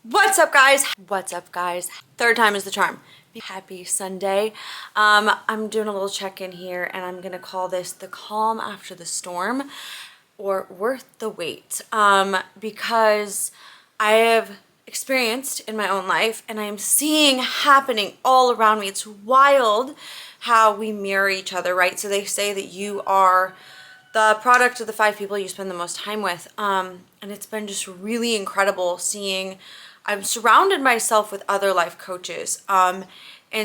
What's up, guys? What's up, guys? Third time is the charm. Happy Sunday. I'm doing a little check-in here, and I'm gonna call this the calm after the storm, or worth the wait, because I have experienced in my own life, and I am seeing happening all around me. It's wild how we mirror each other, right? So they say that you are the product of the 5 people you spend the most time with, and it's been just really incredible seeing. I'm surrounded myself with other life coaches, and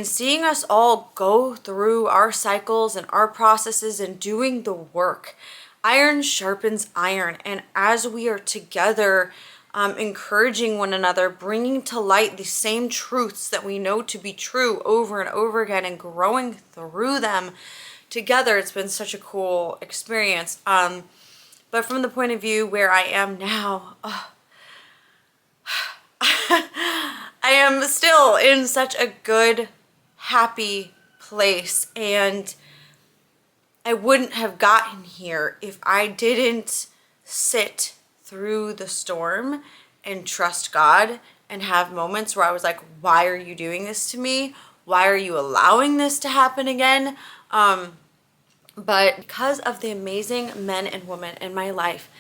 seeing us all go through our cycles and our processes and doing the work. Iron sharpens iron, and as we are together, encouraging one another, bringing to light the same truths that we know to be true over and over again, and growing through them together, it's been such a cool experience. But from the point of view where I am now, I am still in such a good, happy place, and I wouldn't have gotten here if I didn't sit through the storm and trust God and have moments where I was like, why are you doing this to me? Why are you allowing this to happen again? But because of the amazing men and women in my life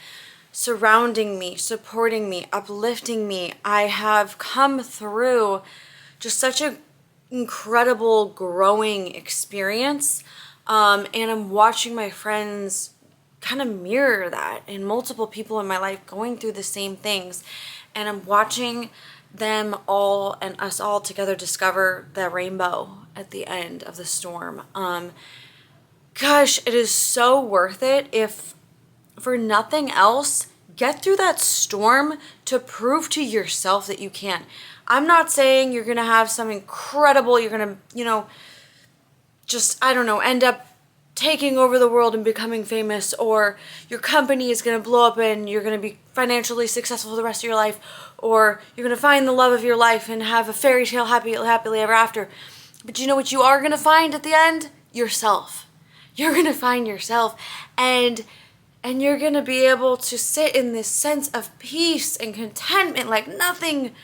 surrounding me, supporting me, uplifting me, I have come through just such an incredible growing experience. And I'm watching my friends kind of mirror that, and multiple people in my life going through the same things. And I'm watching them all and us all together discover the rainbow at the end of the storm. Gosh, it is so worth it. If for nothing else, get through that storm to prove to yourself that you can. I'm not saying you're going to have some incredible, you're going to, just, I don't know, end up taking over the world and becoming famous, or your company is going to blow up and you're going to be financially successful for the rest of your life, or you're going to find the love of your life and have a fairy tale happily ever after. But you know what you are going to find at the end? Yourself. You're going to find yourself, and you're going to be able to sit in this sense of peace and contentment like nothing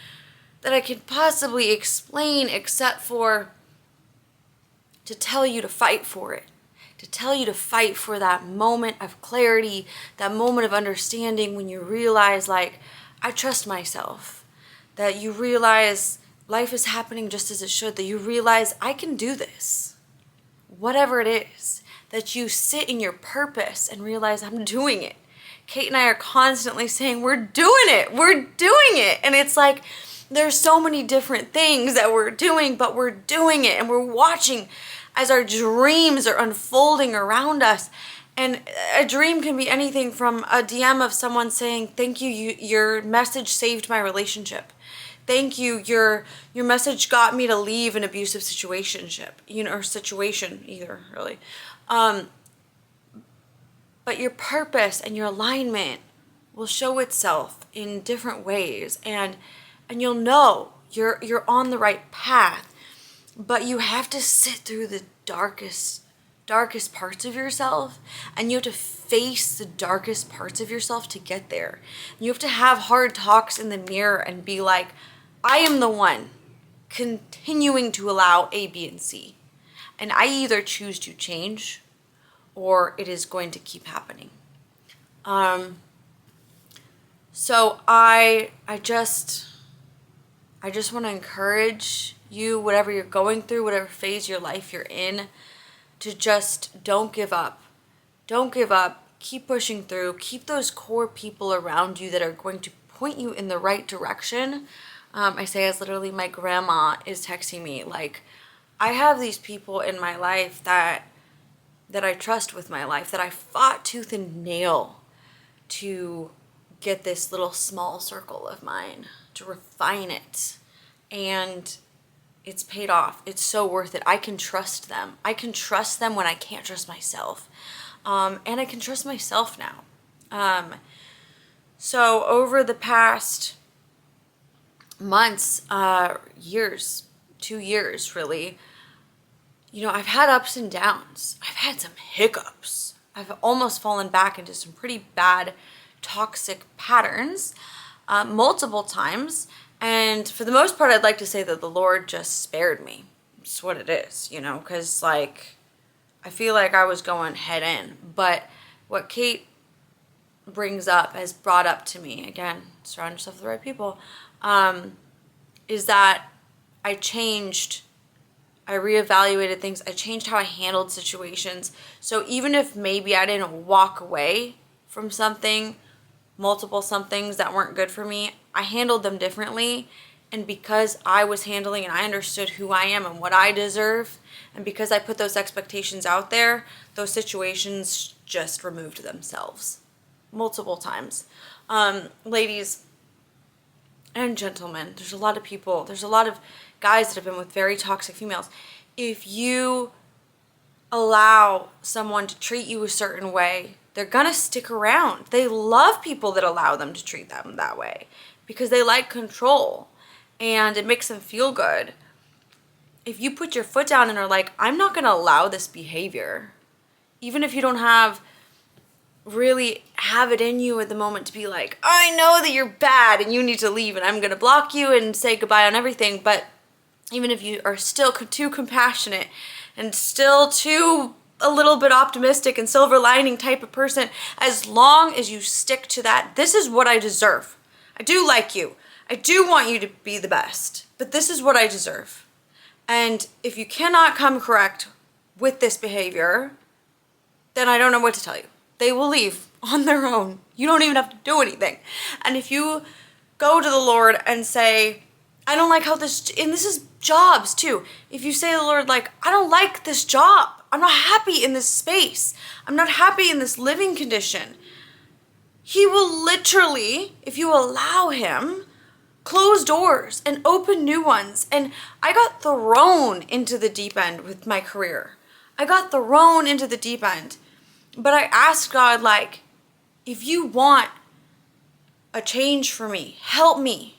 that I could possibly explain, except for to tell you to fight for it, to tell you to fight for that moment of clarity, that moment of understanding when you realize, like, I trust myself, that you realize life is happening just as it should, that you realize I can do this, whatever it is, that you sit in your purpose and realize I'm doing it. Kate and I are constantly saying, we're doing it, and it's like, there's so many different things that we're doing, but we're doing it, and we're watching as our dreams are unfolding around us. And a dream can be anything from a DM of someone saying, thank you, your message saved my relationship. Thank you, your message got me to leave an abusive situationship, or situation either, really. But your purpose and your alignment will show itself in different ways, and you'll know you're on the right path. But you have to sit through the darkest parts of yourself, and you have to face the darkest parts of yourself to get there. You have to have hard talks in the mirror and be like, I am the one continuing to allow A, B, and C. And I either choose to change or it is going to keep happening. So I just want to encourage you, whatever you're going through, whatever phase of your life you're in, to just don't give up. Don't give up. Keep pushing through. Keep those core people around you that are going to point you in the right direction. I say as literally my grandma is texting me, like, I have these people in my life that I trust with my life, that I fought tooth and nail to get this little small circle of mine, to refine it. And it's paid off. It's so worth it. I can trust them. I can trust them when I can't trust myself. And I can trust myself now. So over the past months, years, 2 years really, I've had ups and downs. I've had some hiccups. I've almost fallen back into some pretty bad toxic patterns multiple times. And for the most part, I'd like to say that the Lord just spared me. It's what it is, you know, because like I feel like I was going head in. But what Kate has brought up to me, again, surround yourself with the right people, is that I changed. I reevaluated things. I changed how I handled situations. So even if maybe I didn't walk away from multiple somethings that weren't good for me, I handled them differently. And because I was handling and I understood who I am and what I deserve, and because I put those expectations out there, those situations just removed themselves multiple times. Ladies and gentlemen, there's a lot of guys that have been with very toxic females. If you allow someone to treat you a certain way, they're gonna stick around. They love people that allow them to treat them that way because they like control and it makes them feel good. If you put your foot down and are like, I'm not gonna allow this behavior, even if you don't really have it in you at the moment to be like, I know that you're bad and you need to leave and I'm gonna block you and say goodbye on everything, but even if you are still too compassionate and still too a little bit optimistic and silver lining type of person, as long as you stick to that, this is what I deserve. I do like you. I do want you to be the best, but this is what I deserve. And if you cannot come correct with this behavior, then I don't know what to tell you. They will leave on their own. You don't even have to do anything. And if you go to the Lord and say, I don't like how and this is jobs too. If you say to the Lord, like, I don't like this job. I'm not happy in this space. I'm not happy in this living condition. He will literally, if you allow him, close doors and open new ones. And I got thrown into the deep end with my career. I got thrown into the deep end. But I asked God, like, if you want a change for me, help me.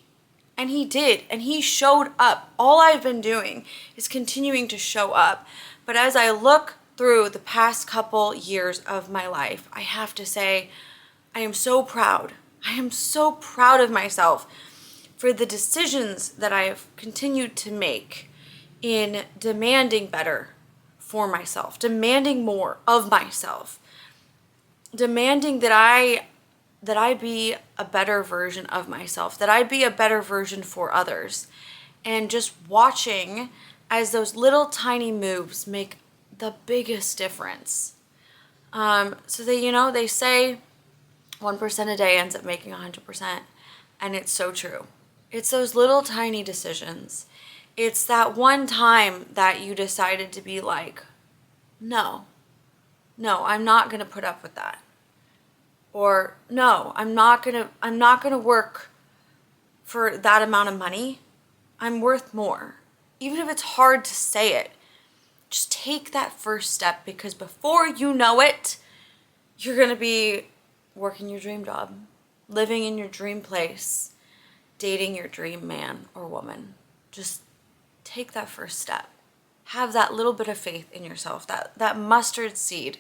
And he did. And he showed up. All I've been doing is continuing to show up. But as I look through the past couple years of my life, I have to say, I am so proud. I am so proud of myself for the decisions that I have continued to make in demanding better for myself, demanding more of myself, demanding that I be a better version of myself, that I be a better version for others, and just watching as those little tiny moves make the biggest difference. So they say 1% a day ends up making 100%, and it's so true. It's those little tiny decisions. It's that one time that you decided to be like, no, I'm not going to put up with that. Or no, I'm not going to work for that amount of money. I'm worth more. Even if it's hard to say it, just take that first step, because before you know it, you're going to be working your dream job, living in your dream place, dating your dream man or woman. Just take that first step. Have that little bit of faith in yourself, that mustard seed,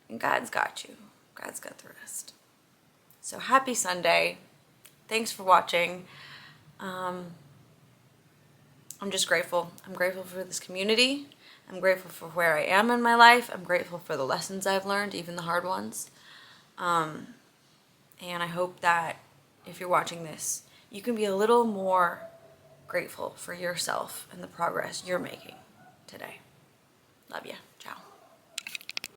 and God's got you. God's got the rest. So happy Sunday. Thanks for watching. I'm just grateful. I'm grateful for this community. I'm grateful for where I am in my life. I'm grateful for the lessons I've learned, even the hard ones. And I hope that if you're watching this, you can be a little more grateful for yourself and the progress you're making today. Love you. Ciao.